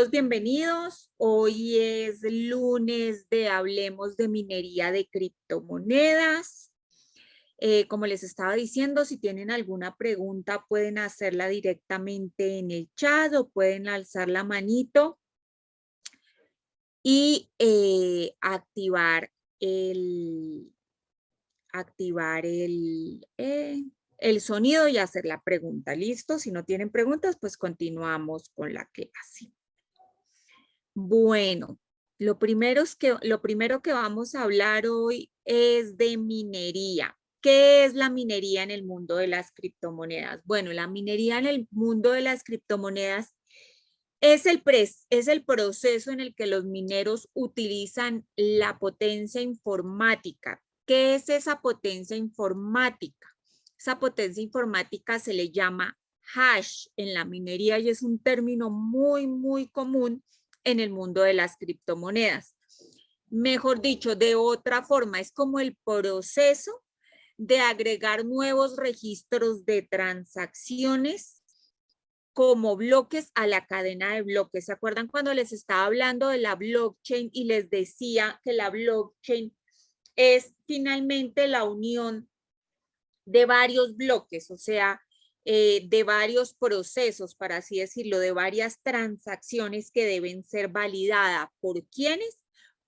Todos bienvenidos. Hoy es lunes de Hablemos de Minería de Criptomonedas. Como les estaba diciendo, si tienen alguna pregunta pueden hacerla directamente en el chat o pueden alzar la manito y activar el sonido y hacer la pregunta. ¿Listo? Si no tienen preguntas, pues continuamos con la clase. Bueno, lo primero que vamos a hablar hoy es de minería. ¿Qué es la minería en el mundo de las criptomonedas? Bueno, la minería en el mundo de las criptomonedas es el proceso en el que los mineros utilizan la potencia informática. ¿Qué es esa potencia informática? Esa potencia informática se le llama hash en la minería y es un término muy común en el mundo de las criptomonedas. Mejor dicho, de otra forma, es como el proceso de agregar nuevos registros de transacciones como bloques a la cadena de bloques. ¿Se acuerdan cuando les estaba hablando de la blockchain y les decía que la blockchain es finalmente la unión de varios bloques, o sea, de varios procesos, para así decirlo, de varias transacciones que deben ser validadas? ¿Por quiénes?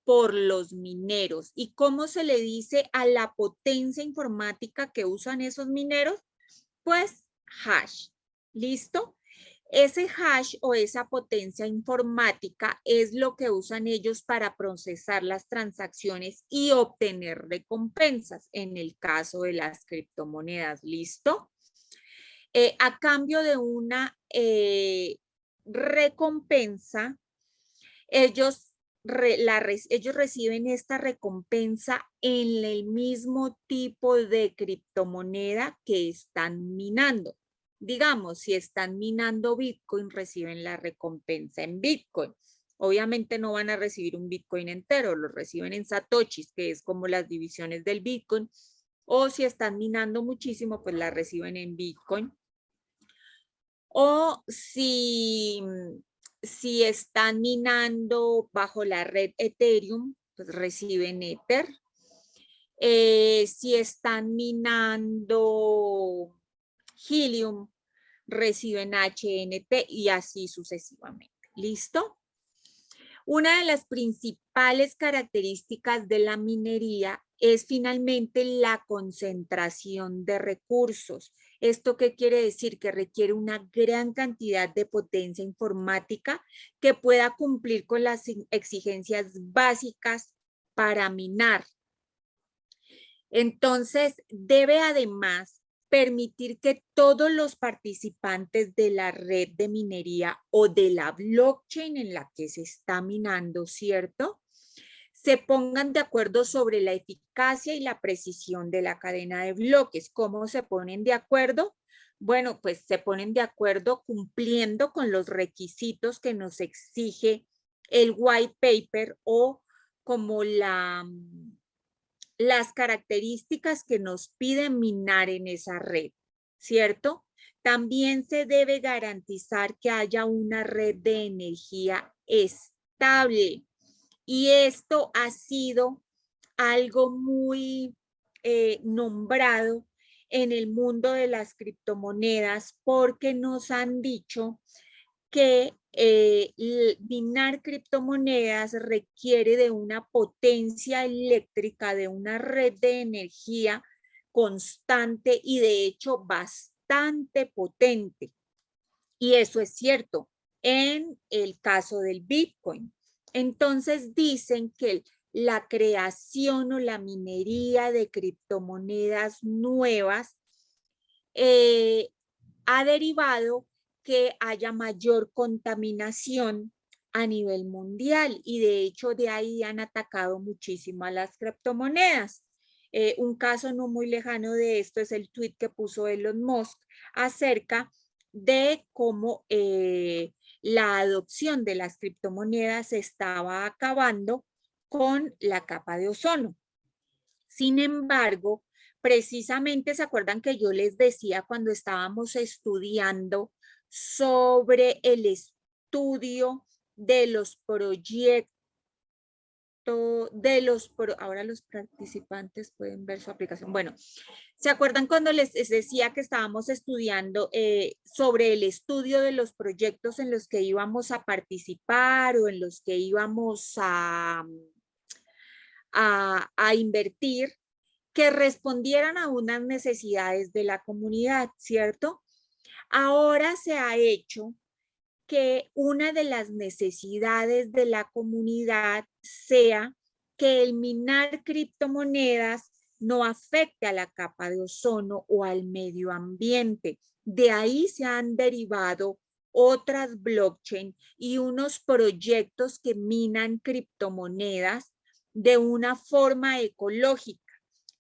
Por los mineros. ¿Y cómo se le dice a la potencia informática que usan esos mineros? Pues hash. ¿Listo? Ese hash o esa potencia informática es lo que usan ellos para procesar las transacciones y obtener recompensas en el caso de las criptomonedas. ¿Listo? A cambio de una recompensa, ellos reciben esta recompensa en el mismo tipo de criptomoneda que están minando. Digamos, si están minando Bitcoin, reciben la recompensa en Bitcoin. Obviamente no van a recibir un Bitcoin entero, lo reciben en satoshis, que es como las divisiones del Bitcoin. O si están minando muchísimo, pues la reciben en Bitcoin. O si están minando bajo la red Ethereum, pues reciben Ether. Si están minando Helium, reciben HNT y así sucesivamente. ¿Listo? Una de las principales características de la minería es finalmente la concentración de recursos. ¿Esto qué quiere decir? Que requiere una gran cantidad de potencia informática que pueda cumplir con las exigencias básicas para minar. Entonces, debe además permitir que todos los participantes de la red de minería o de la blockchain en la que se está minando, ¿cierto?, se pongan de acuerdo sobre la eficacia y la precisión de la cadena de bloques. ¿Cómo se ponen de acuerdo? Bueno, pues se ponen de acuerdo cumpliendo con los requisitos que nos exige el white paper o como las características que nos piden minar en esa red, ¿cierto? También se debe garantizar que haya una red de energía estable. Y esto ha sido algo muy nombrado en el mundo de las criptomonedas porque nos han dicho que minar criptomonedas requiere de una potencia eléctrica, de una red de energía constante y de hecho bastante potente. Y eso es cierto en el caso del Bitcoin. Entonces dicen que la creación o la minería de criptomonedas nuevas ha derivado que haya mayor contaminación a nivel mundial y de hecho de ahí han atacado muchísimo a las criptomonedas. Un caso no muy lejano de esto es el tweet que puso Elon Musk acerca de cómo la adopción de las criptomonedas estaba acabando con la capa de ozono. Sin embargo, precisamente se acuerdan que yo les decía cuando estábamos estudiando sobre el estudio de los proyectos ahora los participantes pueden ver su aplicación. Bueno, ¿se acuerdan cuando les decía que estábamos estudiando sobre el estudio de los proyectos en los que íbamos a participar o en los que íbamos a invertir, que respondieran a unas necesidades de la comunidad, ¿cierto? Ahora se ha hecho que una de las necesidades de la comunidad sea que el minar criptomonedas no afecte a la capa de ozono o al medio ambiente. De ahí se han derivado otras blockchain y unos proyectos que minan criptomonedas de una forma ecológica.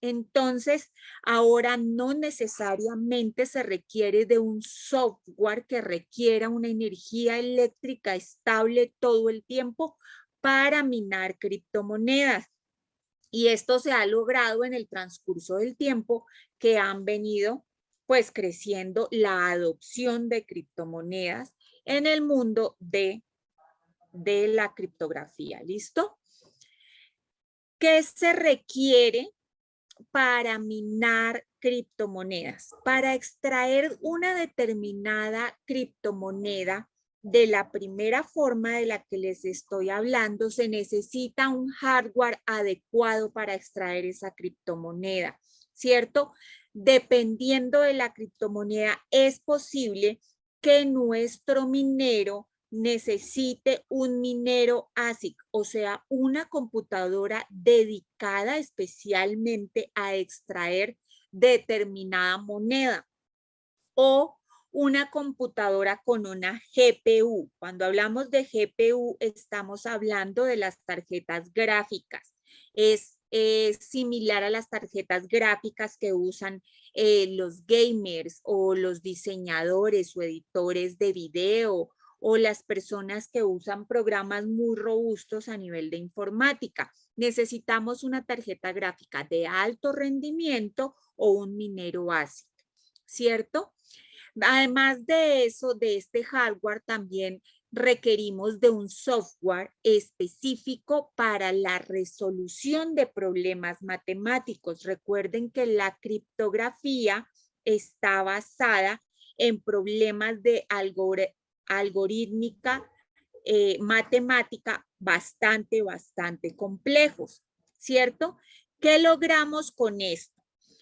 Entonces, ahora no necesariamente se requiere de un software que requiera una energía eléctrica estable todo el tiempo para minar criptomonedas. Y esto se ha logrado en el transcurso del tiempo que han venido pues creciendo la adopción de criptomonedas en el mundo de la criptografía. ¿Listo? ¿Qué se requiere para minar criptomonedas? Para extraer una determinada criptomoneda de la primera forma de la que les estoy hablando, se necesita un hardware adecuado para extraer esa criptomoneda, ¿cierto? Dependiendo de la criptomoneda, es posible que nuestro minero necesite un minero ASIC, o sea, una computadora dedicada especialmente a extraer determinada moneda, o una computadora con una GPU. Cuando hablamos de GPU, estamos hablando de las tarjetas gráficas. Es similar a las tarjetas gráficas que usan los gamers o los diseñadores o editores de video o las personas que usan programas muy robustos a nivel de informática. Necesitamos una tarjeta gráfica de alto rendimiento o un minero ASIC, ¿cierto? Además de eso, de este hardware, también requerimos de un software específico para la resolución de problemas matemáticos. Recuerden que la criptografía está basada en problemas de algorítmica matemática bastante complejos, ¿cierto? ¿Qué logramos con esto?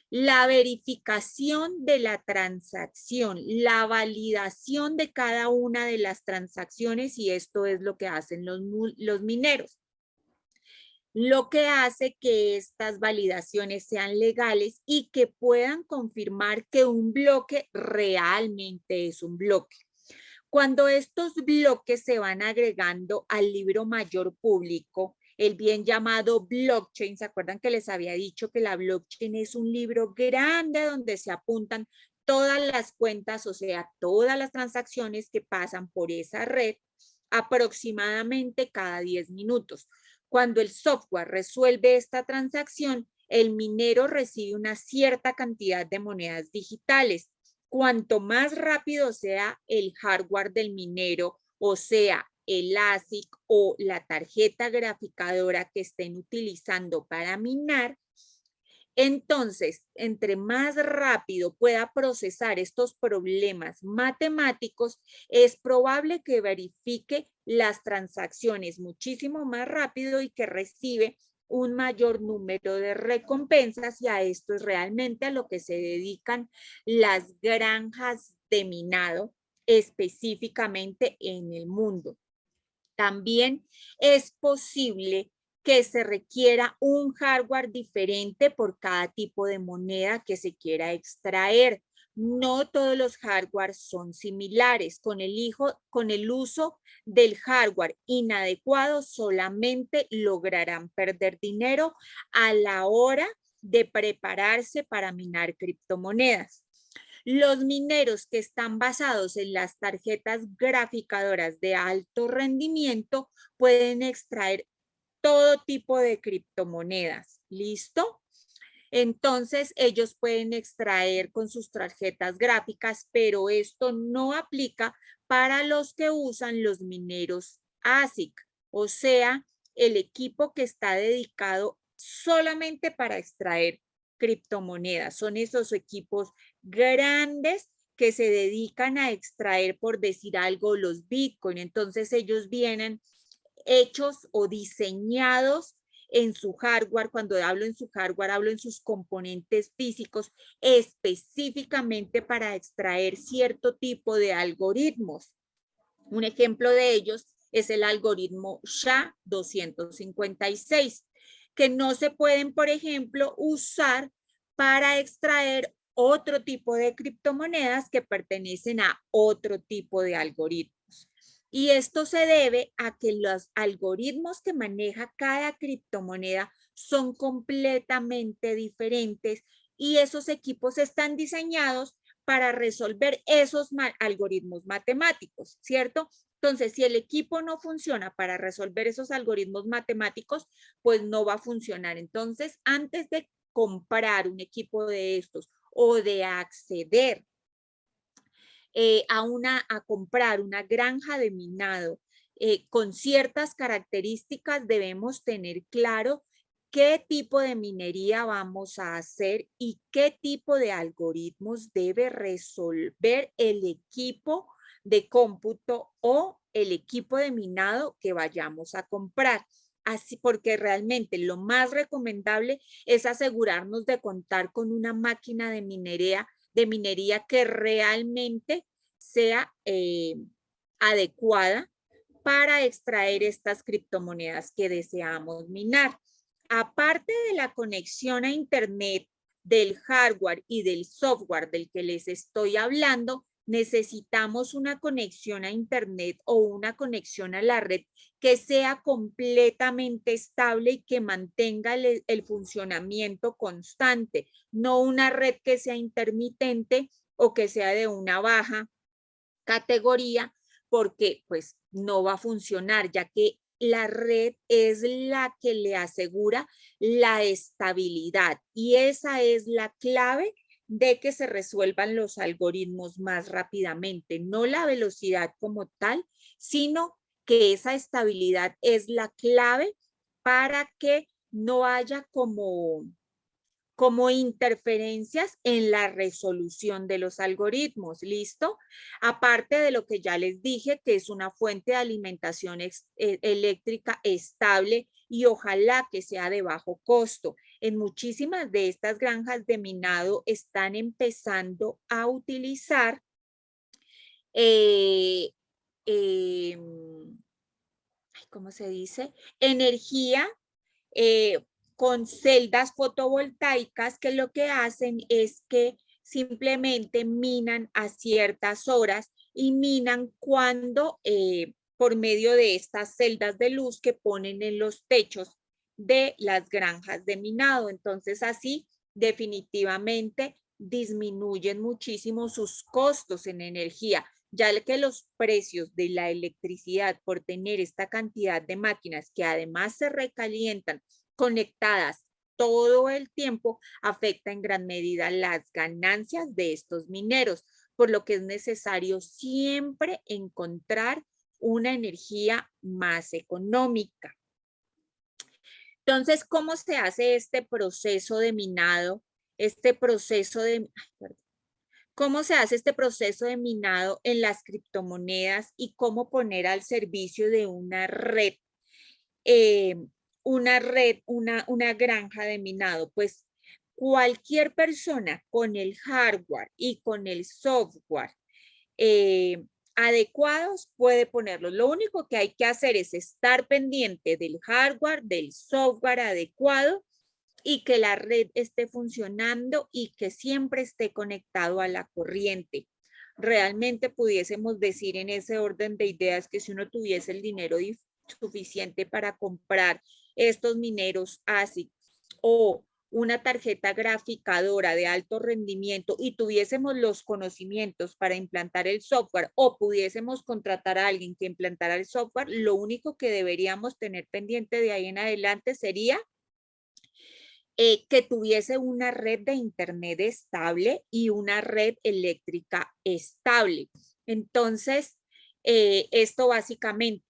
La verificación de la transacción, la validación de cada una de las transacciones, y esto es lo que hacen los mineros. Lo que hace que estas validaciones sean legales y que puedan confirmar que un bloque realmente es un bloque. Cuando estos bloques se van agregando al libro mayor público, el bien llamado blockchain, ¿se acuerdan que les había dicho que la blockchain es un libro grande donde se apuntan todas las cuentas, o sea, todas las transacciones que pasan por esa red aproximadamente cada 10 minutos? Cuando el software resuelve esta transacción, el minero recibe una cierta cantidad de monedas digitales. Cuanto más rápido sea el hardware del minero, o sea, el ASIC o la tarjeta graficadora que estén utilizando para minar, entonces, entre más rápido pueda procesar estos problemas matemáticos, es probable que verifique las transacciones muchísimo más rápido y que recibe un mayor número de recompensas, y a esto es realmente a lo que se dedican las granjas de minado específicamente en el mundo. También es posible que se requiera un hardware diferente por cada tipo de moneda que se quiera extraer. No todos los hardwares son similares. Con el uso del hardware inadecuado solamente lograrán perder dinero a la hora de prepararse para minar criptomonedas. Los mineros que están basados en las tarjetas graficadoras de alto rendimiento pueden extraer todo tipo de criptomonedas. ¿Listo? Entonces, ellos pueden extraer con sus tarjetas gráficas, pero esto no aplica para los que usan los mineros ASIC, o sea, el equipo que está dedicado solamente para extraer criptomonedas. Son esos equipos grandes que se dedican a extraer, por decir algo, los Bitcoin. Entonces ellos vienen hechos o diseñados en su hardware. Cuando hablo en su hardware, hablo en sus componentes físicos, específicamente para extraer cierto tipo de algoritmos. Un ejemplo de ellos es el algoritmo SHA-256, que no se pueden, por ejemplo, usar para extraer otro tipo de criptomonedas que pertenecen a otro tipo de algoritmos. Y esto se debe a que los algoritmos que maneja cada criptomoneda son completamente diferentes y esos equipos están diseñados para resolver esos algoritmos matemáticos, ¿cierto? Entonces, si el equipo no funciona para resolver esos algoritmos matemáticos, pues no va a funcionar. Entonces, antes de comprar un equipo de estos o de acceder a comprar una granja de minado con ciertas características, debemos tener claro qué tipo de minería vamos a hacer y qué tipo de algoritmos debe resolver el equipo de cómputo o el equipo de minado que vayamos a comprar. Así, porque realmente lo más recomendable es asegurarnos de contar con una máquina de minería que realmente sea adecuada para extraer estas criptomonedas que deseamos minar. Aparte de la conexión a Internet, del hardware y del software del que les estoy hablando, necesitamos una conexión a Internet o una conexión a la red que sea completamente estable y que mantenga el funcionamiento constante, no una red que sea intermitente o que sea de una baja categoría, porque pues no va a funcionar, ya que la red es la que le asegura la estabilidad y esa es la clave de que se resuelvan los algoritmos más rápidamente, no la velocidad como tal, sino que esa estabilidad es la clave para que no haya como interferencias en la resolución de los algoritmos, ¿listo? Aparte de lo que ya les dije, que es una fuente de alimentación eléctrica estable y ojalá que sea de bajo costo. En muchísimas de estas granjas de minado están empezando a utilizar eh, eh, ¿cómo se dice? Energía eh, con celdas fotovoltaicas que lo que hacen es que simplemente minan a ciertas horas y minan cuando por medio de estas celdas de luz que ponen en los techos de las granjas de minado. Entonces así definitivamente disminuyen muchísimo sus costos en energía, ya que los precios de la electricidad por tener esta cantidad de máquinas que además se recalientan conectadas todo el tiempo afecta en gran medida las ganancias de estos mineros, por lo que es necesario siempre encontrar una energía más económica. Entonces, ¿cómo se hace este proceso de minado? Este proceso de, ¿Cómo se hace este proceso de minado en las criptomonedas y cómo poner al servicio de eh, una granja de minado? Pues cualquier persona con el hardware y con el software eh, adecuados puede ponerlos. Lo único que hay que hacer es estar pendiente del hardware, del software adecuado y que la red esté funcionando y que siempre esté conectado a la corriente. Realmente pudiésemos decir en ese orden de ideas que si uno tuviese el dinero suficiente para comprar estos mineros ASIC o una tarjeta graficadora de alto rendimiento y tuviésemos los conocimientos para implantar el software o pudiésemos contratar a alguien que implantara el software, lo único que deberíamos tener pendiente de ahí en adelante sería que tuviese una red de internet estable y una red eléctrica estable. Entonces, esto básicamente.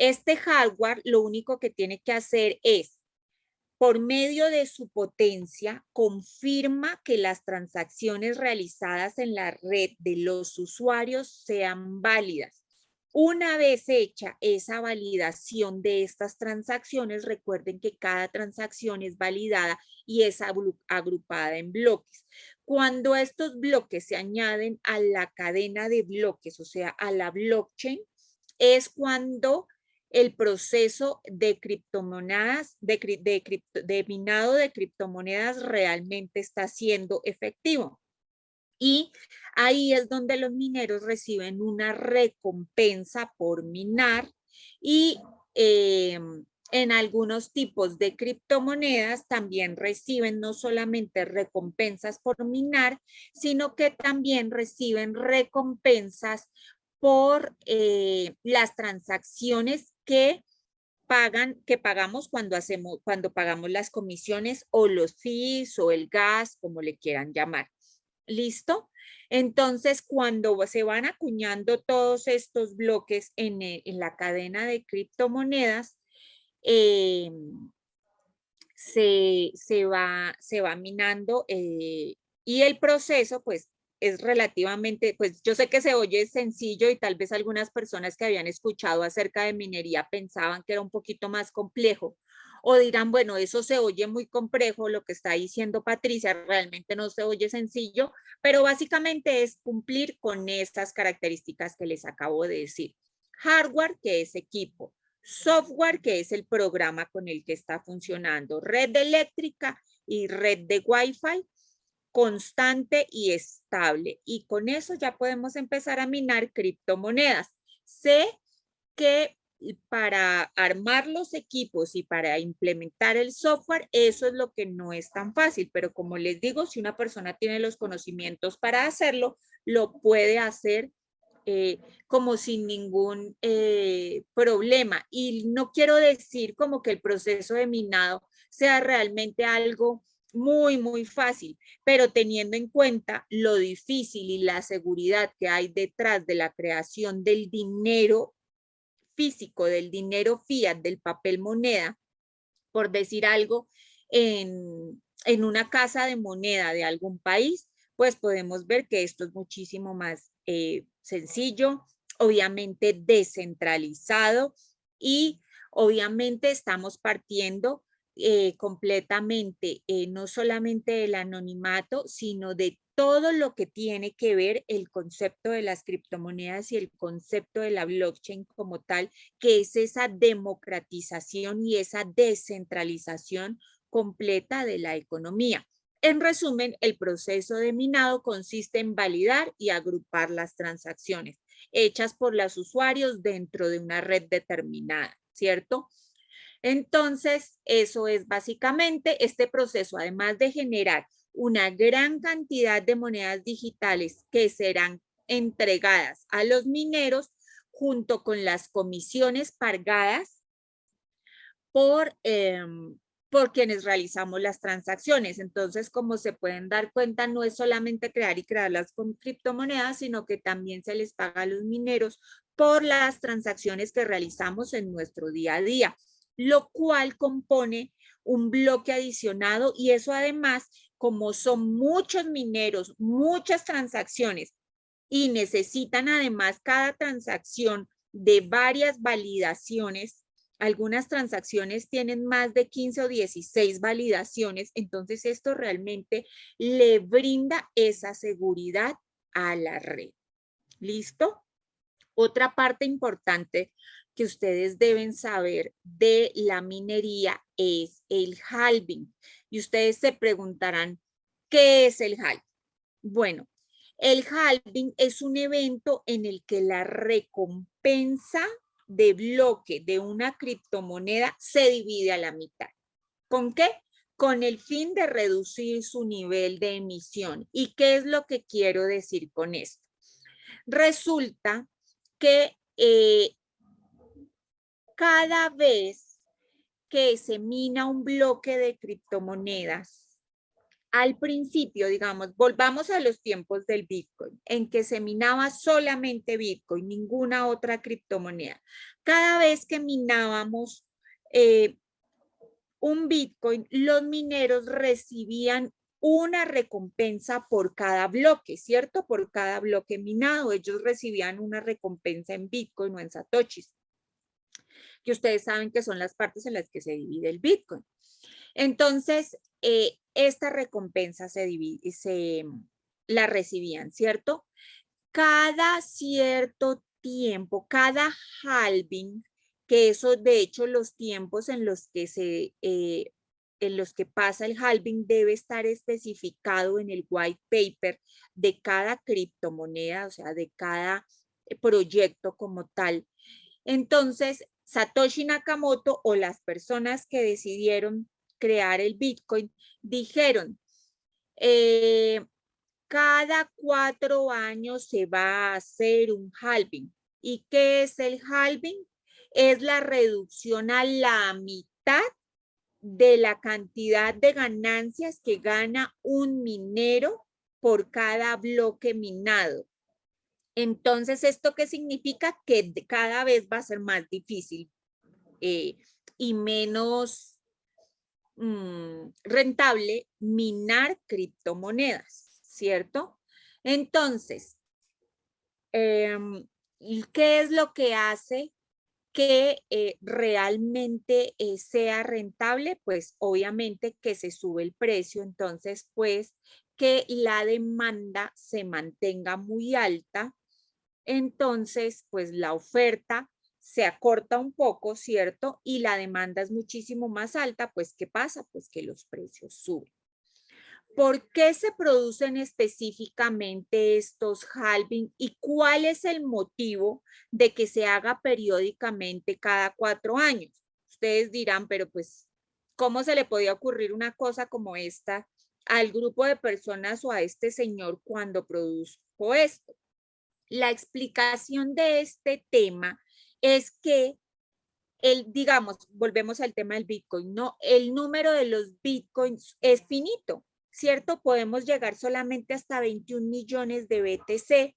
Este hardware lo único que tiene que hacer es, por medio de su potencia, confirma que las transacciones realizadas en la red de los usuarios sean válidas. Una vez hecha esa validación de estas transacciones, recuerden que cada transacción es validada y es agrupada en bloques. Cuando estos bloques se añaden a la cadena de bloques, o sea, a la blockchain, es cuando el proceso de criptomonedas, de minado de criptomonedas realmente está siendo efectivo. Y ahí es donde los mineros reciben una recompensa por minar y en algunos tipos de criptomonedas también reciben no solamente recompensas por minar, sino que también reciben recompensas por las transacciones que pagamos cuando pagamos las comisiones o los fees o el gas, como le quieran llamar. ¿Listo? Entonces, cuando se van acuñando todos estos bloques en la cadena de criptomonedas, eh, se va minando y el proceso, pues, es relativamente, pues yo sé que se oye sencillo y tal vez algunas personas que habían escuchado acerca de minería pensaban que era un poquito más complejo o dirán, bueno, eso se oye muy complejo, lo que está diciendo Patricia realmente no se oye sencillo, pero básicamente es cumplir con estas características que les acabo de decir. Hardware, que es equipo. Software, que es el programa con el que está funcionando. Red eléctrica y red de Wi-Fi constante y estable. Y con eso ya podemos empezar a minar criptomonedas. Sé que para armar los equipos y para implementar el software, eso es lo que no es tan fácil, pero como les digo, si una persona tiene los conocimientos para hacerlo, lo puede hacer como sin ningún problema. Y no quiero decir como que el proceso de minado sea realmente algo muy fácil, pero teniendo en cuenta lo difícil y la seguridad que hay detrás de la creación del dinero físico, del dinero fiat, del papel moneda, por decir algo, en una casa de moneda de algún país, pues podemos ver que esto es muchísimo más sencillo, obviamente descentralizado y obviamente estamos partiendo completamente no solamente del anonimato, sino de todo lo que tiene que ver el concepto de las criptomonedas y el concepto de la blockchain como tal, que es esa democratización y esa descentralización completa de la economía. En resumen, el proceso de minado consiste en validar y agrupar las transacciones hechas por los usuarios dentro de una red determinada, ¿cierto? Entonces, eso es básicamente este proceso, además de generar una gran cantidad de monedas digitales que serán entregadas a los mineros junto con las comisiones pagadas por quienes realizamos las transacciones. Entonces, como se pueden dar cuenta, no es solamente crear y crearlas con criptomonedas, sino que también se les paga a los mineros por las transacciones que realizamos en nuestro día a día, lo cual compone un bloque adicionado y eso además, como son muchos mineros, muchas transacciones y necesitan además cada transacción de varias validaciones. Algunas transacciones tienen más de 15 o 16 validaciones, entonces esto realmente le brinda esa seguridad a la red. ¿Listo? Otra parte importante que ustedes deben saber de la minería es el halving. Y ustedes se preguntarán, ¿qué es el halving? Bueno, el halving es un evento en el que la recompensa de bloque de una criptomoneda se divide a la mitad. ¿Con qué? Con el fin de reducir su nivel de emisión. ¿Y qué es lo que quiero decir con esto? Resulta que cada vez que se mina un bloque de criptomonedas, al principio, digamos, volvamos a los tiempos del Bitcoin, en que se minaba solamente Bitcoin, ninguna otra criptomoneda. Cada vez que minábamos un Bitcoin, los mineros recibían una recompensa por cada bloque, ¿cierto? Por cada bloque minado, ellos recibían una recompensa en Bitcoin o en Satoshis, que ustedes saben que son las partes en las que se divide el Bitcoin. Entonces, esta recompensa la recibían, ¿cierto? Cada cierto tiempo, cada halving, que eso de hecho los tiempos en los que pasa el halving debe estar especificado en el white paper de cada criptomoneda, o sea, de cada proyecto como tal. Entonces, Satoshi Nakamoto o las personas que decidieron crear el Bitcoin dijeron, cada 4 años se va a hacer un halving. ¿Y qué es el halving? Es la reducción a la mitad de la cantidad de ganancias que gana un minero por cada bloque minado. Entonces, ¿esto qué significa? Que cada vez va a ser más difícil y menos rentable minar criptomonedas, ¿cierto? Entonces, ¿qué es lo que hace que realmente sea rentable? Pues obviamente que se sube el precio, entonces pues que la demanda se mantenga muy alta, entonces pues la oferta se acorta un poco, ¿cierto? Y la demanda es muchísimo más alta, pues ¿qué pasa? Pues que los precios suben. ¿Por qué se producen específicamente estos halving y cuál es el motivo de que se haga periódicamente cada 4 años? Ustedes dirán, pero pues, ¿cómo se le podía ocurrir una cosa como esta al grupo de personas o a este señor cuando produjo esto? La explicación de este tema es que digamos, volvemos al tema del Bitcoin, no, el número de los Bitcoins es finito, ¿cierto? Podemos llegar solamente hasta 21 millones de BTC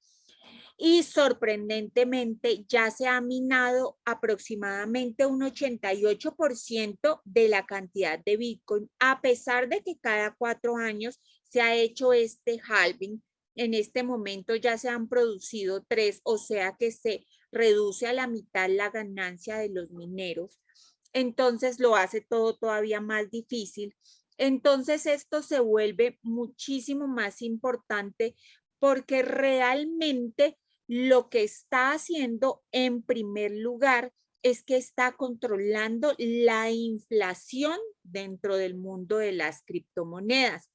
y sorprendentemente ya se ha minado aproximadamente un 88% de la cantidad de Bitcoin, a pesar de que cada 4 años se ha hecho este halving. En este momento ya se han producido 3, o sea que se reduce a la mitad la ganancia de los mineros. Entonces lo hace todo todavía más difícil. Entonces esto se vuelve muchísimo más importante porque realmente lo que está haciendo en primer lugar es que está controlando la inflación dentro del mundo de las criptomonedas,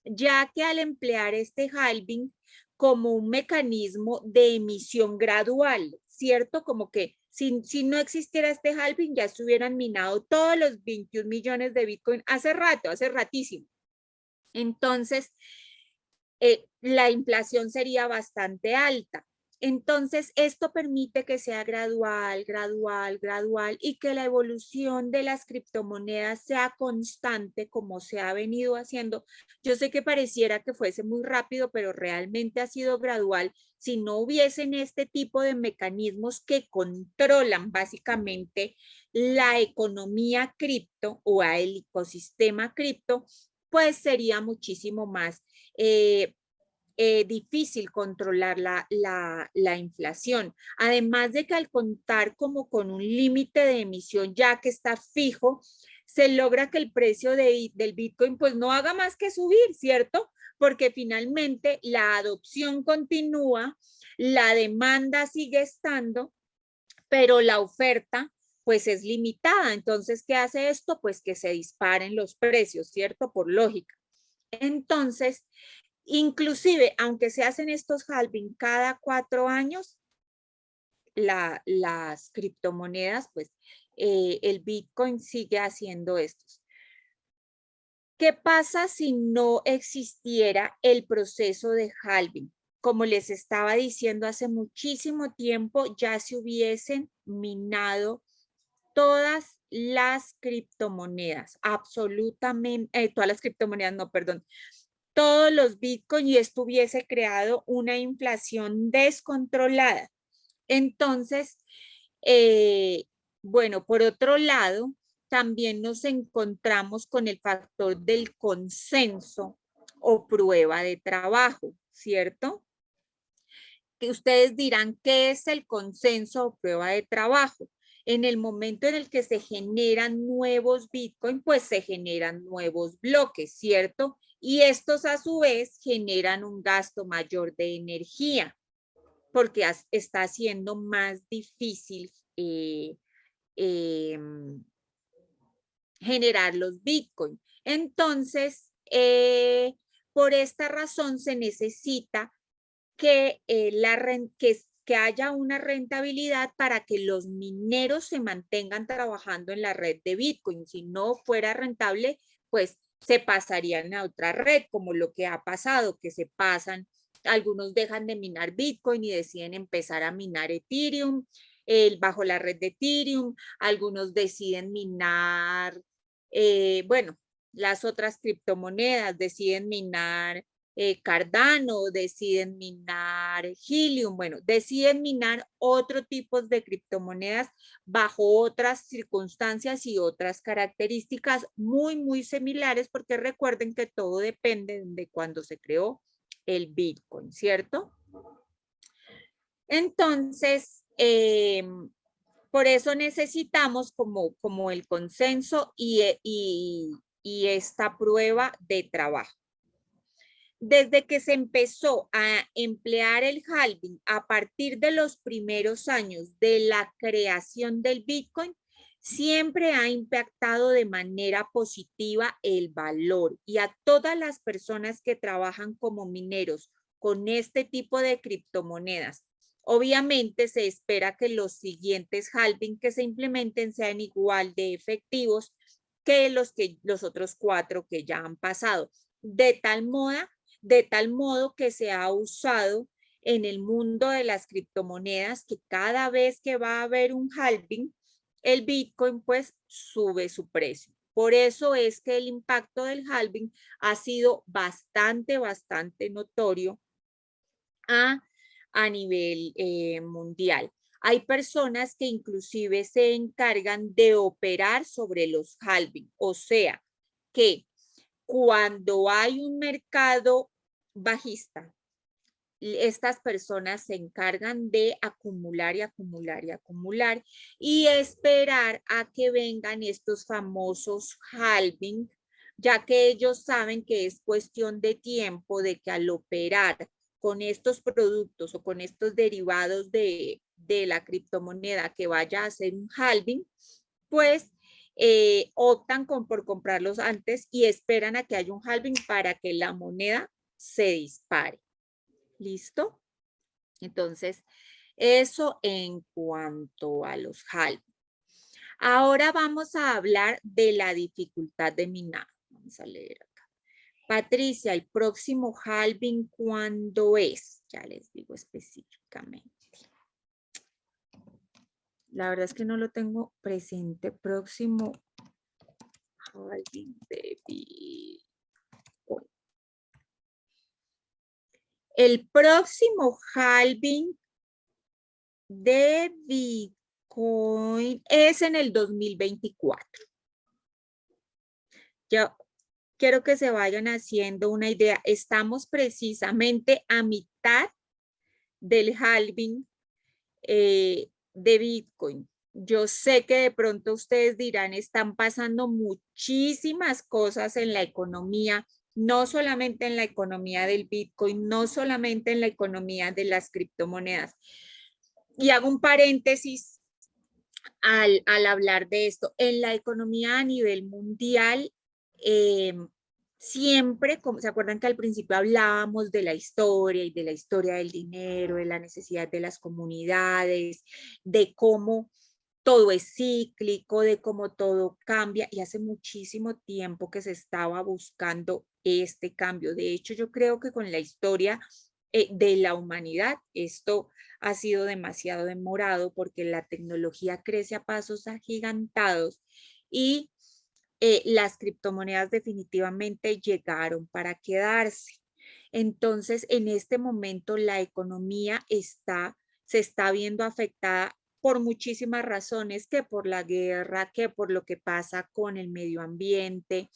ya que al emplear este halving como un mecanismo de emisión gradual, ¿cierto? Como que si no existiera este halving, ya se hubieran minado todos los 21 millones de Bitcoin hace rato, hace ratísimo. Entonces, la inflación sería bastante alta. Entonces, esto permite que sea gradual, gradual, gradual y que la evolución de las criptomonedas sea constante como se ha venido haciendo. Yo sé que pareciera que fuese muy rápido, pero realmente ha sido gradual. Si no hubiesen este tipo de mecanismos que controlan básicamente la economía cripto o el ecosistema cripto, pues sería muchísimo más difícil controlar la inflación. Además de que al contar como con un límite de emisión ya que está fijo, se logra que el precio del Bitcoin pues no haga más que subir, ¿cierto? Porque finalmente la adopción continúa, la demanda sigue estando, pero la oferta pues es limitada. Entonces, ¿qué hace esto? Pues que se disparen los precios, ¿cierto? Por lógica. Entonces, inclusive, aunque se hacen estos halving cada 4 años, las criptomonedas, pues el Bitcoin sigue haciendo estos. ¿Qué pasa si no existiera el proceso de halving? Como les estaba diciendo hace muchísimo tiempo, ya se hubiesen minado todas las criptomonedas, absolutamente, todas las criptomonedas, no, perdón, todos los Bitcoin y esto hubiese creado una inflación descontrolada. Entonces, bueno, por otro lado, también nos encontramos con el factor del consenso o prueba de trabajo, ¿cierto? Que ustedes dirán, ¿qué es el consenso o prueba de trabajo? En el momento en el que se generan nuevos Bitcoin, pues se generan nuevos bloques, ¿cierto? Y estos a su vez generan un gasto mayor de energía porque está haciendo más difícil eh, generar los Bitcoin. Entonces, por esta razón se necesita que, que haya una rentabilidad para que los mineros se mantengan trabajando en la red de Bitcoin. Si no fuera rentable, pues se pasarían a otra red, como lo que ha pasado, que se pasan, algunos dejan de minar Bitcoin y deciden empezar a minar Ethereum, bajo la red de Ethereum, algunos deciden minar, bueno, las otras criptomonedas, deciden minar Cardano, deciden minar Helium, bueno, deciden minar otro tipo de criptomonedas bajo otras circunstancias y otras características muy similares, porque recuerden que todo depende de cuando se creó el Bitcoin, ¿cierto? Entonces, por eso necesitamos como el consenso y esta prueba de trabajo. Desde que se empezó a emplear el halving a partir de los primeros años de la creación del Bitcoin, siempre ha impactado de manera positiva el valor y a todas las personas que trabajan como mineros con este tipo de criptomonedas. Obviamente se espera que los siguientes halving que se implementen sean igual de efectivos que los otros 4 que ya han pasado. De tal modo que se ha usado en el mundo de las criptomonedas que cada vez que va a haber un halving, el Bitcoin pues sube su precio. Por eso es que el impacto del halving ha sido bastante notorio a nivel mundial. Hay personas que inclusive se encargan de operar sobre los halving, o sea, que cuando hay un mercado bajista, estas personas se encargan de acumular y acumular y acumular y esperar a que vengan estos famosos halving, ya que ellos saben que es cuestión de tiempo de que al operar con estos productos o con estos derivados de la criptomoneda que vaya a hacer un halving, pues optan por comprarlos antes y esperan a que haya un halving para que la moneda se dispare. ¿Listo? Entonces, eso en cuanto a los halving. Ahora vamos a hablar de la dificultad de minar. Vamos a leer acá. Patricia, el próximo halving, ¿cuándo es? Ya les digo específicamente. La verdad es que no lo tengo presente. Próximo halving de Bitcoin. El próximo halving de Bitcoin es en el 2024. Yo quiero que se vayan haciendo una idea. Estamos precisamente a mitad del halving de Bitcoin. Yo sé que de pronto ustedes dirán, están pasando muchísimas cosas en la economía, no solamente en la economía del Bitcoin, no solamente en la economía de las criptomonedas. Y hago un paréntesis al hablar de esto. En la economía a nivel mundial, siempre, como se acuerdan que al principio hablábamos de la historia y de la historia del dinero, de la necesidad de las comunidades, de cómo todo es cíclico, de cómo todo cambia y hace muchísimo tiempo que se estaba buscando este cambio. De hecho, yo creo que con la historia de la humanidad esto ha sido demasiado demorado porque la tecnología crece a pasos agigantados y las criptomonedas definitivamente llegaron para quedarse. Entonces, en este momento la economía se está viendo afectada por muchísimas razones, que por la guerra, que por lo que pasa con el medio ambiente,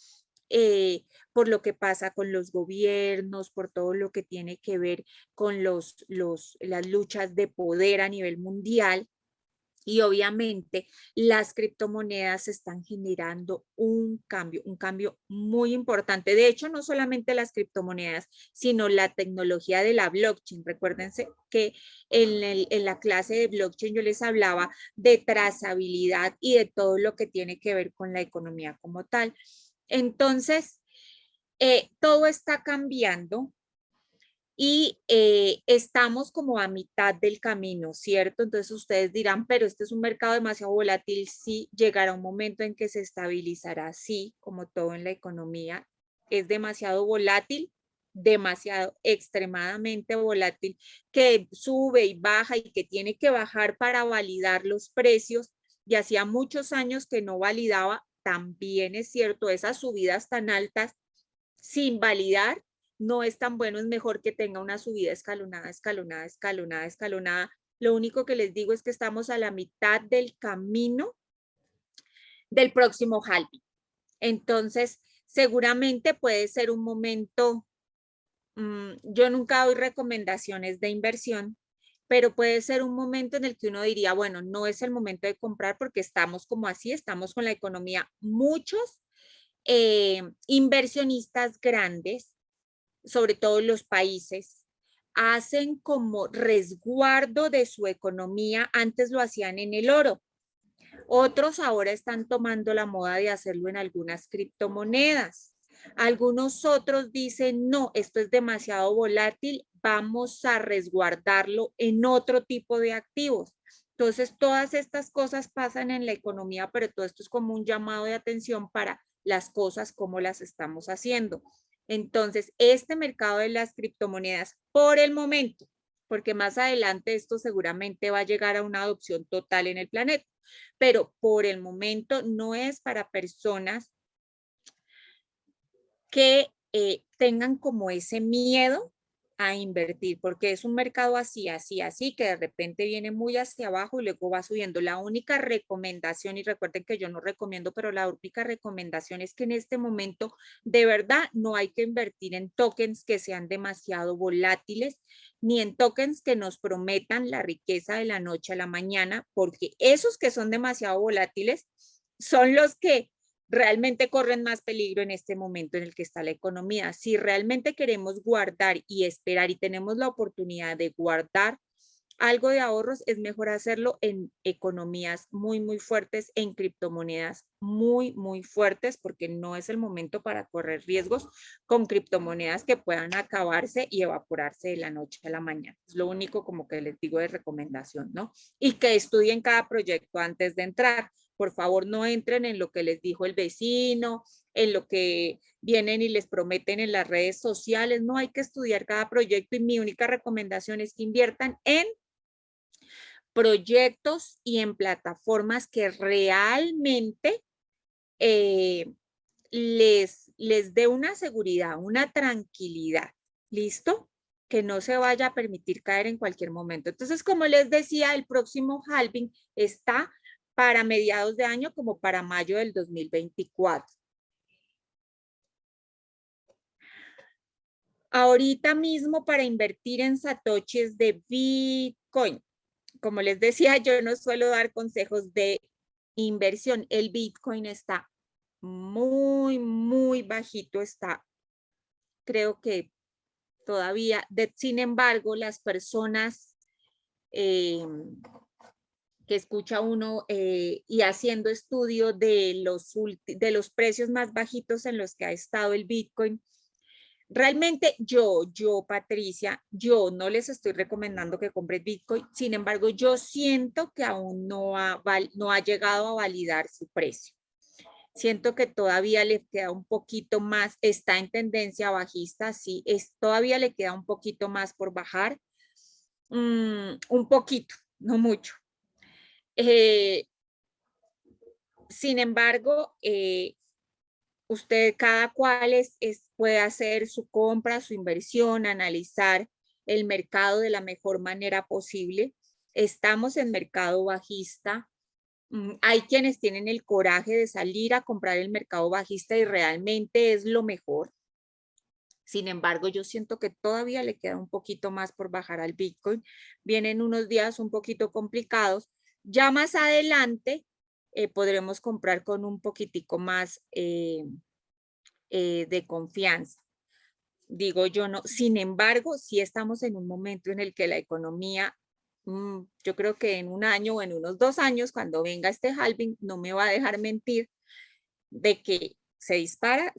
por lo que pasa con los gobiernos, por todo lo que tiene que ver con las luchas de poder a nivel mundial. Y obviamente las criptomonedas están generando un cambio muy importante. De hecho, no solamente las criptomonedas, sino la tecnología de la blockchain. Recuérdense que en la clase de blockchain yo les hablaba de trazabilidad y de todo lo que tiene que ver con la economía como tal. Entonces, todo está cambiando y estamos como a mitad del camino, ¿cierto? Entonces ustedes dirán, pero este es un mercado demasiado volátil, sí, llegará un momento en que se estabilizará, sí, como todo en la economía, es demasiado volátil, demasiado, extremadamente volátil, que sube y baja y que tiene que bajar para validar los precios, y hacía muchos años que no validaba, también es cierto, esas subidas tan altas sin validar no es tan bueno, es mejor que tenga una subida escalonada, escalonada, escalonada, escalonada. Lo único que les digo es que estamos a la mitad del camino del próximo halving. Entonces, seguramente puede ser un momento, yo nunca doy recomendaciones de inversión, pero puede ser un momento en el que uno diría, bueno, no es el momento de comprar porque estamos como así, estamos con la economía. Muchos inversionistas grandes, sobre todo los países, hacen como resguardo de su economía. Antes lo hacían en el oro. Otros ahora están tomando la moda de hacerlo en algunas criptomonedas. Algunos otros dicen, no, esto es demasiado volátil, vamos a resguardarlo en otro tipo de activos. Entonces, todas estas cosas pasan en la economía, pero todo esto es como un llamado de atención para las cosas como las estamos haciendo. Entonces, este mercado de las criptomonedas, por el momento, porque más adelante esto seguramente va a llegar a una adopción total en el planeta, pero por el momento no es para personas que tengan como ese miedo a invertir, porque es un mercado así, así, así, que de repente viene muy hacia abajo y luego va subiendo. La única recomendación, y recuerden que yo no recomiendo, pero la única recomendación es que en este momento de verdad no hay que invertir en tokens que sean demasiado volátiles, ni en tokens que nos prometan la riqueza de la noche a la mañana, porque esos que son demasiado volátiles son los que realmente corren más peligro en este momento en el que está la economía. Si realmente queremos guardar y esperar y tenemos la oportunidad de guardar algo de ahorros, es mejor hacerlo en economías muy, muy fuertes, en criptomonedas muy, muy fuertes, porque no es el momento para correr riesgos con criptomonedas que puedan acabarse y evaporarse de la noche a la mañana. Es lo único como que les digo de recomendación, ¿no? Y que estudien cada proyecto antes de entrar. Por favor, no entren en lo que les dijo el vecino, en lo que vienen y les prometen en las redes sociales. No, hay que estudiar cada proyecto y mi única recomendación es que inviertan en proyectos y en plataformas que realmente eh, les dé una seguridad, una tranquilidad. ¿Listo? Que no se vaya a permitir caer en cualquier momento. Entonces, como les decía, el próximo halving está para mediados de año como para mayo del 2024. Ahorita mismo para invertir en satoshis de Bitcoin. Como les decía, yo no suelo dar consejos de inversión. El Bitcoin está muy, muy bajito, está, creo que todavía. Sin embargo, las personas eh, que escucha uno y haciendo estudio de los precios más bajitos en los que ha estado el Bitcoin, realmente Patricia, yo no les estoy recomendando que compren Bitcoin. Sin embargo, yo siento que aún no ha llegado a validar su precio. Siento que todavía le queda un poquito más, está en tendencia bajista, sí, todavía le queda un poquito más por bajar, un poquito, no mucho. Eh, Sin embargo, usted, cada cual puede hacer su compra, su inversión, analizar el mercado de la mejor manera posible. Estamos en mercado bajista. Hay quienes tienen el coraje de salir a comprar el mercado bajista y realmente es lo mejor. Sin embargo, yo siento que todavía le queda un poquito más por bajar al Bitcoin. Vienen unos días un poquito complicados. Ya más adelante podremos comprar con un poquitico más de confianza. Digo yo no. Sin embargo, sí estamos en un momento en el que la economía, yo creo que en un año o en unos 2 años, cuando venga este halving, no me va a dejar mentir de que se dispara,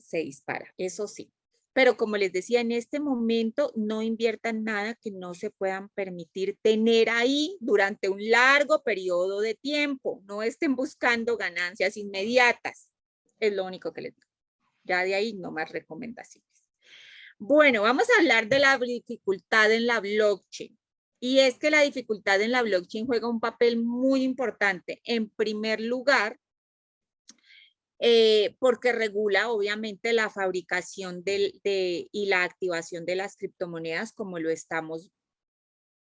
eso sí. Pero como les decía, en este momento no inviertan nada que no se puedan permitir tener ahí durante un largo periodo de tiempo. No estén buscando ganancias inmediatas. Es lo único que les digo. Ya de ahí no más recomendaciones. Bueno, vamos a hablar de la dificultad en la blockchain. Y es que la dificultad en la blockchain juega un papel muy importante. En primer lugar, porque regula obviamente la fabricación y la activación de las criptomonedas como lo estamos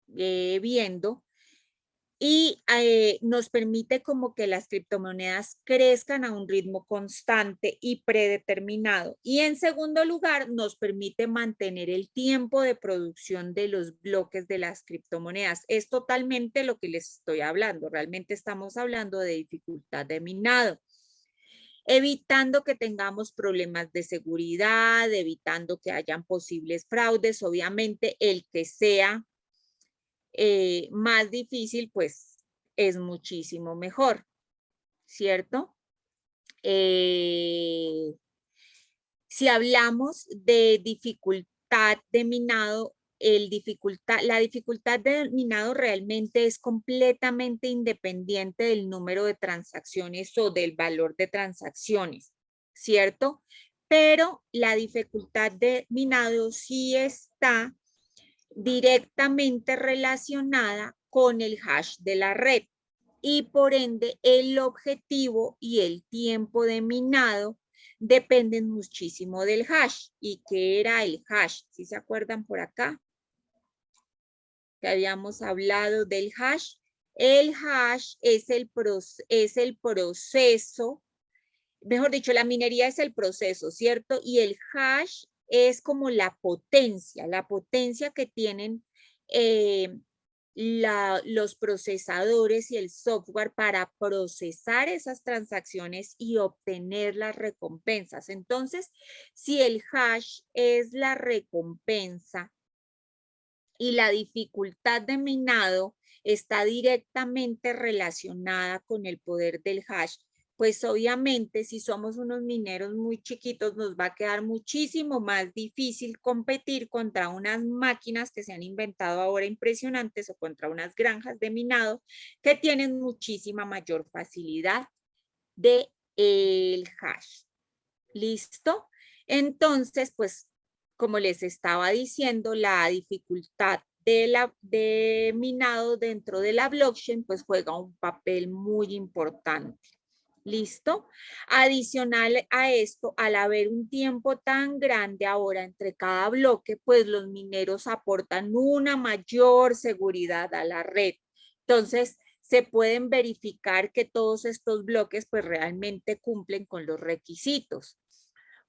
viendo. Y nos permite como que las criptomonedas crezcan a un ritmo constante y predeterminado. Y en segundo lugar, nos permite mantener el tiempo de producción de los bloques de las criptomonedas. Es totalmente lo que les estoy hablando. Realmente estamos hablando de dificultad de minado, evitando que tengamos problemas de seguridad, evitando que hayan posibles fraudes. Obviamente, el que sea más difícil, pues es muchísimo mejor, ¿cierto? Si hablamos de dificultad de minado, la dificultad de minado realmente es completamente independiente del número de transacciones o del valor de transacciones, ¿cierto? Pero la dificultad de minado sí está directamente relacionada con el hash de la red y por ende el objetivo y el tiempo de minado dependen muchísimo del hash. ¿Y qué era el hash? ¿Sí se acuerdan por acá? Que habíamos hablado del hash. El hash es el proceso, mejor dicho, la minería es el proceso, ¿cierto? Y el hash es como la potencia que tienen los procesadores y el software para procesar esas transacciones y obtener las recompensas. Entonces, si el hash es la recompensa y la dificultad de minado está directamente relacionada con el poder del hash, pues obviamente si somos unos mineros muy chiquitos nos va a quedar muchísimo más difícil competir contra unas máquinas que se han inventado ahora impresionantes o contra unas granjas de minado que tienen muchísima mayor facilidad de el hash. ¿Listo? Entonces, pues, como les estaba diciendo, la dificultad de minado dentro de la blockchain, pues juega un papel muy importante. ¿Listo? Adicional a esto, al haber un tiempo tan grande ahora entre cada bloque, pues los mineros aportan una mayor seguridad a la red. Entonces, se pueden verificar que todos estos bloques pues realmente cumplen con los requisitos.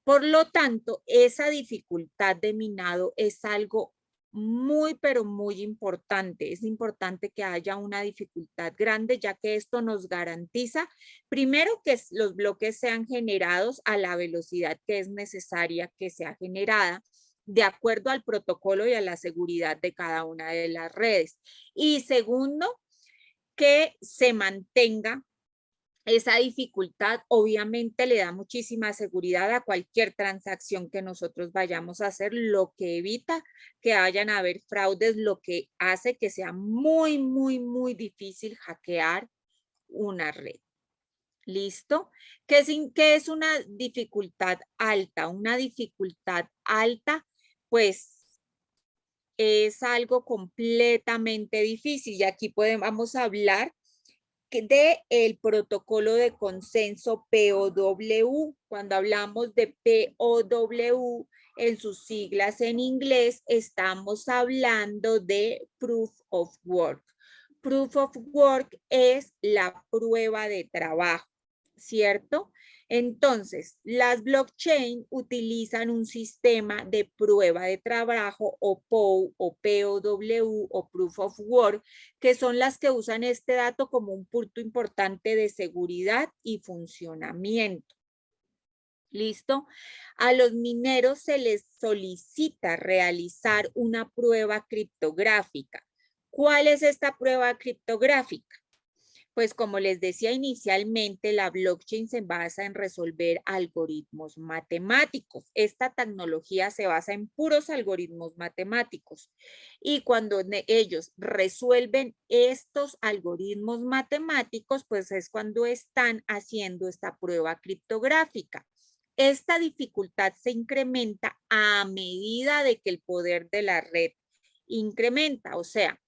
Por lo tanto, esa dificultad de minado es algo muy, pero muy importante. Es importante que haya una dificultad grande, ya que esto nos garantiza, primero, que los bloques sean generados a la velocidad que es necesaria que sea generada, de acuerdo al protocolo y a la seguridad de cada una de las redes. Y segundo, que se mantenga esa dificultad. Obviamente le da muchísima seguridad a cualquier transacción que nosotros vayamos a hacer, lo que evita que vayan a haber fraudes, lo que hace que sea muy, muy, muy difícil hackear una red. ¿Listo? ¿Qué es una dificultad alta? Una dificultad alta, pues es algo completamente difícil y aquí vamos a hablar de el protocolo de consenso POW. Cuando hablamos de POW en sus siglas en inglés, estamos hablando de Proof of Work. Proof of Work es la prueba de trabajo, ¿cierto? Entonces, las blockchain utilizan un sistema de prueba de trabajo o POW o POW o Proof of Work, que son las que usan este dato como un punto importante de seguridad y funcionamiento. ¿Listo? A los mineros se les solicita realizar una prueba criptográfica. ¿Cuál es esta prueba criptográfica? Pues como les decía inicialmente, la blockchain se basa en resolver algoritmos matemáticos. Esta tecnología se basa en puros algoritmos matemáticos. Y cuando ellos resuelven estos algoritmos matemáticos, pues es cuando están haciendo esta prueba criptográfica. Esta dificultad se incrementa a medida de que el poder de la red incrementa, o sea,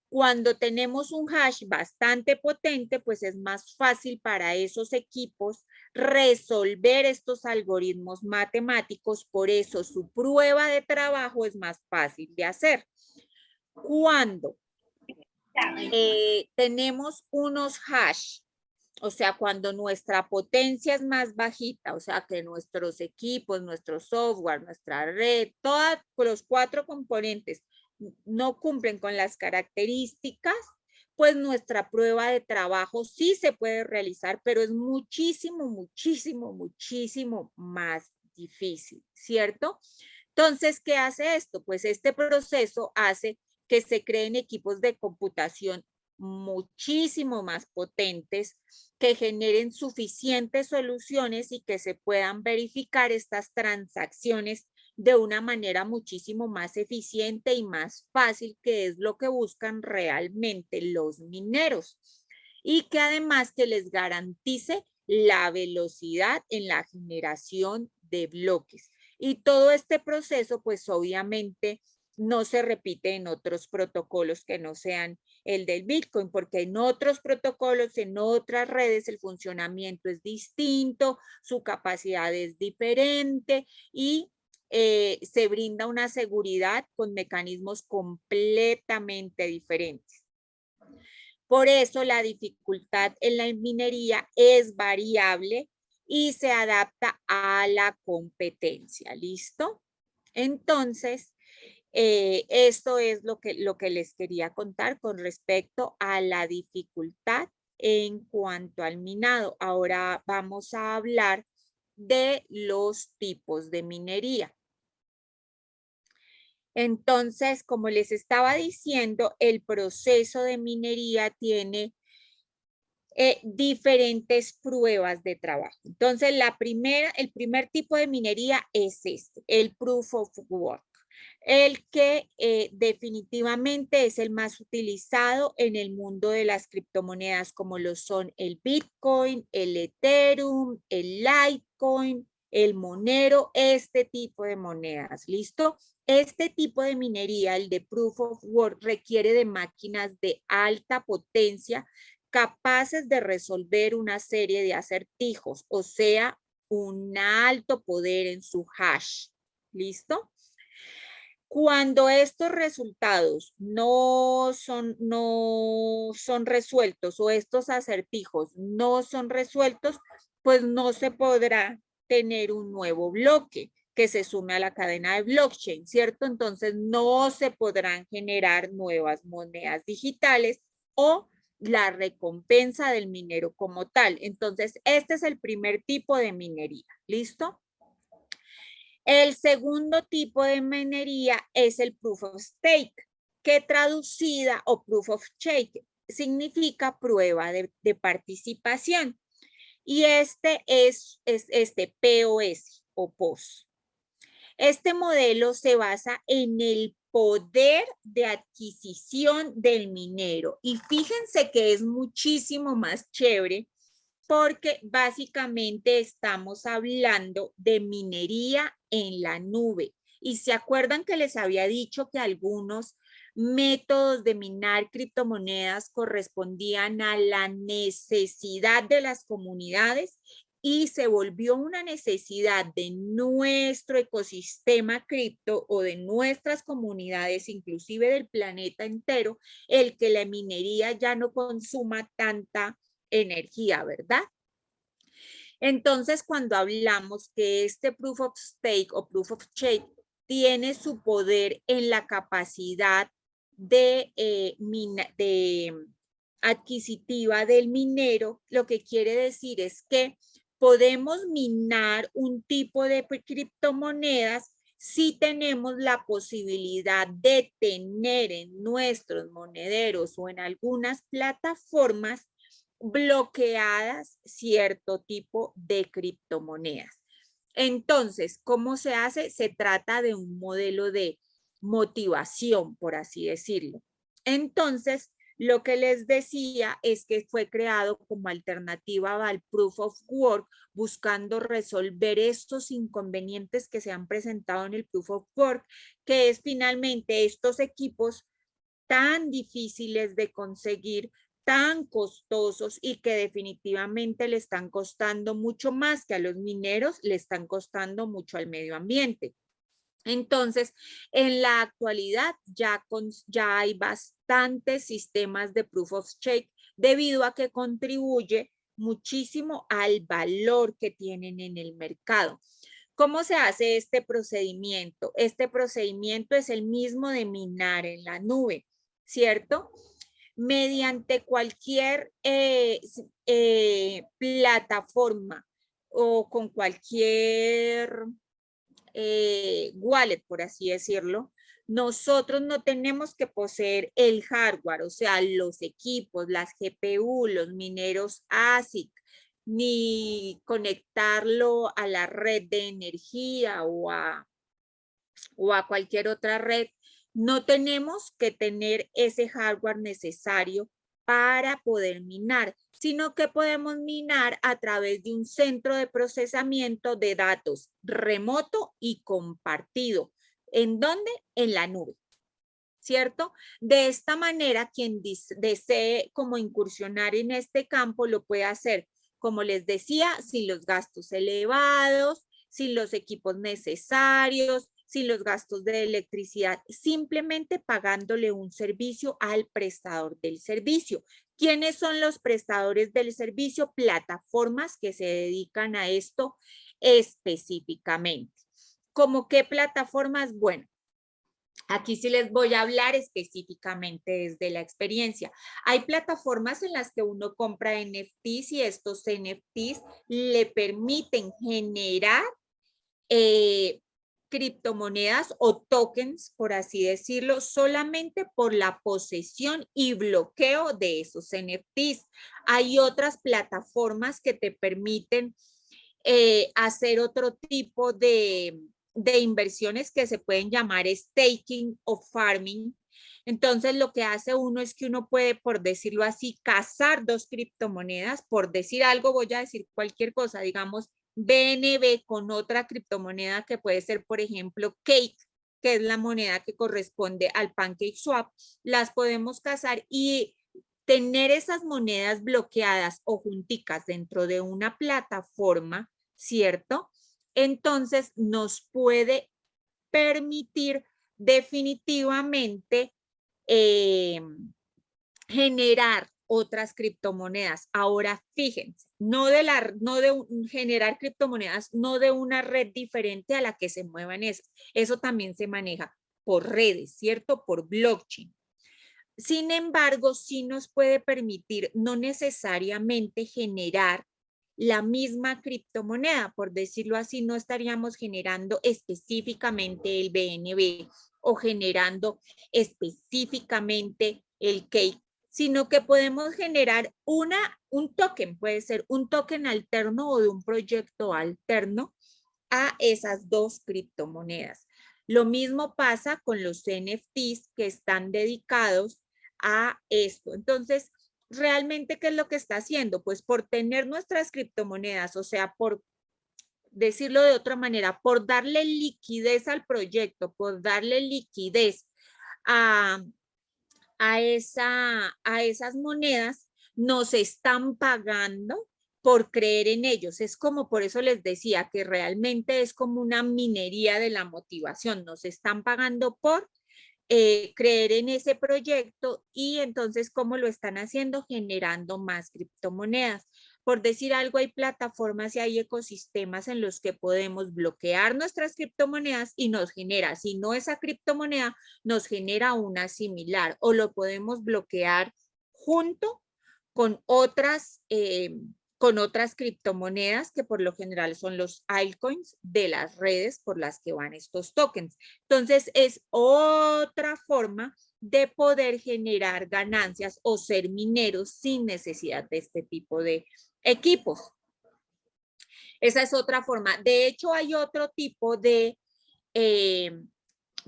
cuando tenemos un hash bastante potente, pues es más fácil para esos equipos resolver estos algoritmos matemáticos, por eso su prueba de trabajo es más fácil de hacer. Cuando tenemos unos hash, o sea, cuando nuestra potencia es más bajita, o sea, que nuestros equipos, nuestro software, nuestra red, todos los 4 componentes no cumplen con las características, pues nuestra prueba de trabajo sí se puede realizar, pero es muchísimo, muchísimo, muchísimo más difícil, ¿cierto? Entonces, ¿qué hace esto? Pues este proceso hace que se creen equipos de computación muchísimo más potentes, que generen suficientes soluciones y que se puedan verificar estas transacciones de una manera muchísimo más eficiente y más fácil, que es lo que buscan realmente los mineros. Y que además que les garantice la velocidad en la generación de bloques. Y todo este proceso, pues obviamente no se repite en otros protocolos que no sean el del Bitcoin, porque en otros protocolos, en otras redes, el funcionamiento es distinto, su capacidad es diferente y se brinda una seguridad con mecanismos completamente diferentes. Por eso la dificultad en la minería es variable y se adapta a la competencia. ¿Listo? Entonces, esto es lo que les quería contar con respecto a la dificultad en cuanto al minado. Ahora vamos a hablar de los tipos de minería. Entonces, como les estaba diciendo, el proceso de minería tiene diferentes pruebas de trabajo. Entonces, el primer tipo de minería es este, el Proof of Work, el que definitivamente es el más utilizado en el mundo de las criptomonedas, como lo son el Bitcoin, el Ethereum, el Litecoin, el Monero, este tipo de monedas, ¿listo? Este tipo de minería, el de Proof of Work, requiere de máquinas de alta potencia capaces de resolver una serie de acertijos, o sea, un alto poder en su hash. ¿Listo? Cuando estos resultados no son resueltos o estos acertijos no son resueltos, pues no se podrá tener un nuevo bloque que se sume a la cadena de blockchain, ¿cierto? Entonces no se podrán generar nuevas monedas digitales o la recompensa del minero como tal. Entonces, este es el primer tipo de minería. ¿Listo? El segundo tipo de minería es el proof of stake, que traducida o proof of stake significa prueba de participación. Y este es este POS o POS. Este modelo se basa en el poder de adquisición del minero. Y fíjense que es muchísimo más chévere porque básicamente estamos hablando de minería en la nube Y se acuerdan que les había dicho que algunos métodos de minar criptomonedas correspondían a la necesidad de las comunidades y se volvió una necesidad de nuestro ecosistema cripto o de nuestras comunidades, inclusive del planeta entero, el que la minería ya no consuma tanta energía, ¿verdad? Entonces, cuando hablamos que este proof of stake o proof of stake tiene su poder en la capacidad de adquisitiva del minero, lo que quiere decir es que podemos minar un tipo de criptomonedas si tenemos la posibilidad de tener en nuestros monederos o en algunas plataformas bloqueadas cierto tipo de criptomonedas. Entonces, ¿cómo se hace? Se trata de un modelo de motivación, por así decirlo. Entonces, lo que les decía es que fue creado como alternativa al Proof of Work, buscando resolver estos inconvenientes que se han presentado en el Proof of Work, que es finalmente estos equipos tan difíciles de conseguir, tan costosos y que definitivamente le están costando mucho más que a los mineros, le están costando mucho al medio ambiente. Entonces, en la actualidad ya hay bastantes sistemas de proof of stake debido a que contribuye muchísimo al valor que tienen en el mercado. ¿Cómo se hace este procedimiento? Este procedimiento es el mismo de minar en la nube, ¿cierto? Mediante cualquier plataforma o con cualquier wallet, por así decirlo, nosotros no tenemos que poseer el hardware, o sea, los equipos, las GPU, los mineros ASIC, ni conectarlo a la red de energía o a cualquier otra red. No tenemos que tener ese hardware necesario para poder minar, sino que podemos minar a través de un centro de procesamiento de datos remoto y compartido. ¿En dónde? En la nube, ¿cierto? De esta manera, quien desee como incursionar en este campo lo puede hacer, como les decía, sin los gastos elevados, sin los equipos necesarios, sin los gastos de electricidad, simplemente pagándole un servicio al prestador del servicio. ¿Quiénes son los prestadores del servicio? Plataformas que se dedican a esto específicamente. ¿Cómo qué plataformas? Bueno, aquí sí les voy a hablar específicamente desde la experiencia. Hay plataformas en las que uno compra NFTs y estos NFTs le permiten generar criptomonedas o tokens, por así decirlo, solamente por la posesión y bloqueo de esos NFTs. Hay otras plataformas que te permiten hacer otro tipo de inversiones que se pueden llamar staking o farming. Entonces, lo que hace uno es que uno puede, por decirlo así, cazar dos criptomonedas. Por decir algo, voy a decir cualquier cosa, digamos, BNB con otra criptomoneda que puede ser, por ejemplo, Cake, que es la moneda que corresponde al PancakeSwap. Las podemos cazar y tener esas monedas bloqueadas o junticas dentro de una plataforma, ¿cierto? Entonces nos puede permitir definitivamente generar otras criptomonedas. Ahora fíjense, generar criptomonedas, no de una red diferente a la que se muevan esas. Eso también se maneja por redes, ¿cierto? Por blockchain. Sin embargo, sí nos puede permitir no necesariamente generar la misma criptomoneda, por decirlo así, no estaríamos generando específicamente el BNB o generando específicamente el Cake, sino que podemos generar un token, puede ser un token alterno o de un proyecto alterno a esas dos criptomonedas. Lo mismo pasa con los NFTs que están dedicados a esto. Entonces, realmente, ¿qué es lo que está haciendo? Pues por tener nuestras criptomonedas, o sea, por decirlo de otra manera, por darle liquidez al proyecto, por darle liquidez a, a esas monedas, nos están pagando por creer en ellos. Es como, por eso les decía que realmente es como una minería de la motivación. Nos están pagando por creer en ese proyecto y entonces, ¿cómo lo están haciendo? Generando más criptomonedas. Por decir algo, hay plataformas y hay ecosistemas en los que podemos bloquear nuestras criptomonedas y nos genera, si no esa criptomoneda, nos genera una similar o lo podemos bloquear junto con otras criptomonedas que por lo general son los altcoins de las redes por las que van estos tokens. Entonces es otra forma de poder generar ganancias o ser mineros sin necesidad de este tipo de equipos. Esa es otra forma. De hecho, hay otro tipo de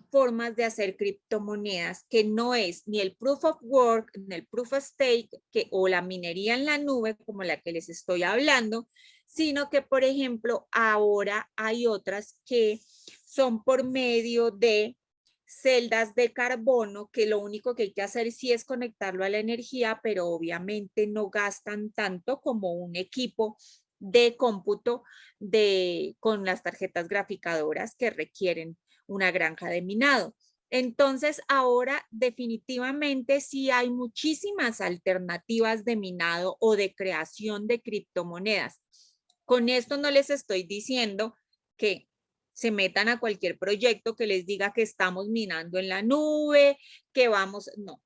formas de hacer criptomonedas que no es ni el proof of work, ni el proof of stake o la minería en la nube como la que les estoy hablando, sino que, por ejemplo, ahora hay otras que son por medio de celdas de carbono, que lo único que hay que hacer sí es conectarlo a la energía, pero obviamente no gastan tanto como un equipo de cómputo con las tarjetas graficadoras que requieren una granja de minado. Entonces, ahora definitivamente sí hay muchísimas alternativas de minado o de creación de criptomonedas. Con esto no les estoy diciendo que se metan a cualquier proyecto que les diga que estamos minando en la nube, que vamos, no.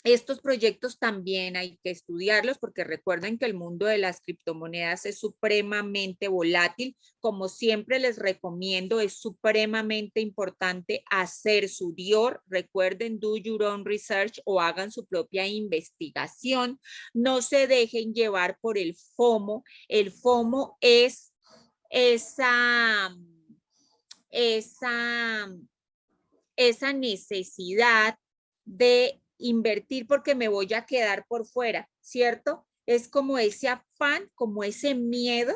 Estos proyectos también hay que estudiarlos porque recuerden que el mundo de las criptomonedas es supremamente volátil. Como siempre les recomiendo, es supremamente importante hacer su DIOR. Recuerden, do your own research o hagan su propia investigación. No se dejen llevar por el FOMO. El FOMO es esa necesidad de invertir porque me voy a quedar por fuera, ¿cierto? Es como ese afán, como ese miedo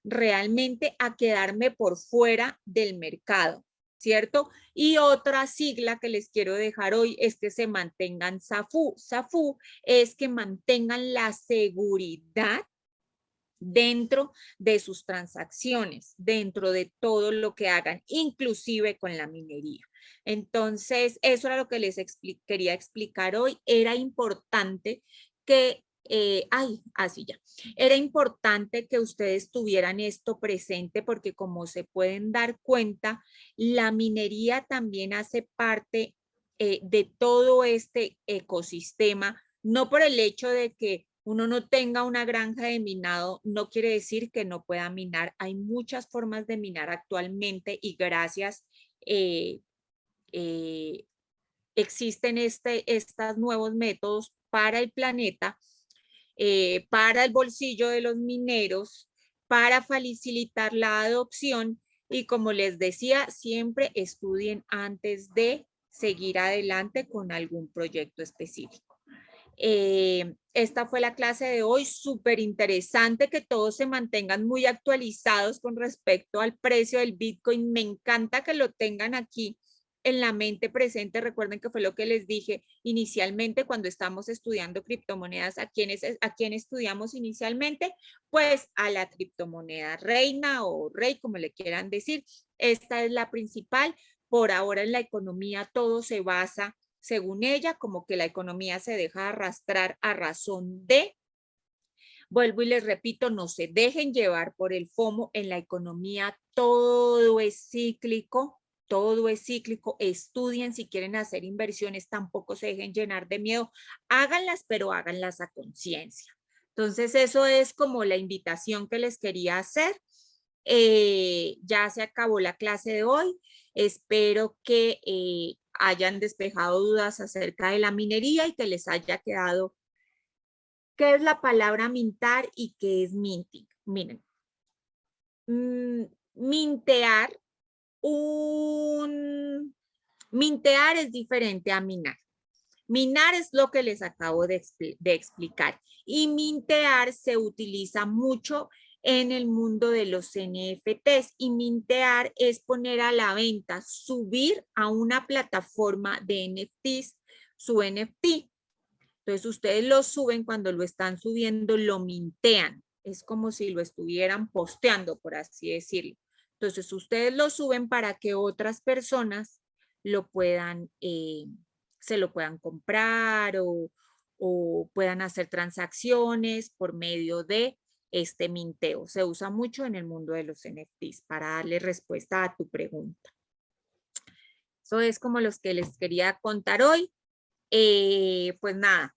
realmente a quedarme por fuera del mercado, ¿cierto? Y otra sigla que les quiero dejar hoy es que se mantengan SAFU. SAFU es que mantengan la seguridad dentro de sus transacciones, dentro de todo lo que hagan, inclusive con la minería. Entonces, eso era lo que les quería explicar hoy. Era importante que, así ya, era importante que ustedes tuvieran esto presente porque como se pueden dar cuenta, la minería también hace parte de todo este ecosistema, no por el hecho de que uno no tenga una granja de minado, no quiere decir que no pueda minar. Hay muchas formas de minar actualmente y gracias existen estos nuevos métodos para el planeta, para el bolsillo de los mineros, para facilitar la adopción y como les decía, siempre estudien antes de seguir adelante con algún proyecto específico. Esta fue la clase de hoy, súper interesante que todos se mantengan muy actualizados con respecto al precio del Bitcoin. Me encanta que lo tengan aquí en la mente presente. Recuerden que fue lo que les dije inicialmente cuando estamos estudiando criptomonedas. ¿A quién estudiamos inicialmente? Pues a la criptomoneda reina o rey, como le quieran decir. Esta es la principal. Por ahora en la economía todo se basa según ella, como que la economía se deja arrastrar a razón de, vuelvo y les repito, no se dejen llevar por el FOMO. En la economía todo es cíclico, estudien si quieren hacer inversiones, tampoco se dejen llenar de miedo, háganlas, pero háganlas a conciencia. Entonces eso es como la invitación que les quería hacer. Ya se acabó la clase de hoy, espero que hayan despejado dudas acerca de la minería y que les haya quedado qué es la palabra mintar y qué es minting. Miren, mintear es diferente a minar. Minar es lo que les acabo de explicar y mintear se utiliza mucho en el mundo de los NFTs. Y mintear es poner a la venta, subir a una plataforma de NFTs su NFT. Entonces ustedes lo suben, cuando lo están subiendo lo mintean. Es como si lo estuvieran posteando, por así decirlo. Entonces ustedes lo suben para que otras personas lo puedan, se lo puedan comprar o puedan hacer transacciones por medio de este minteo. Se usa mucho en el mundo de los NFTs para darle respuesta a tu pregunta. Eso es como los que les quería contar hoy. Pues nada.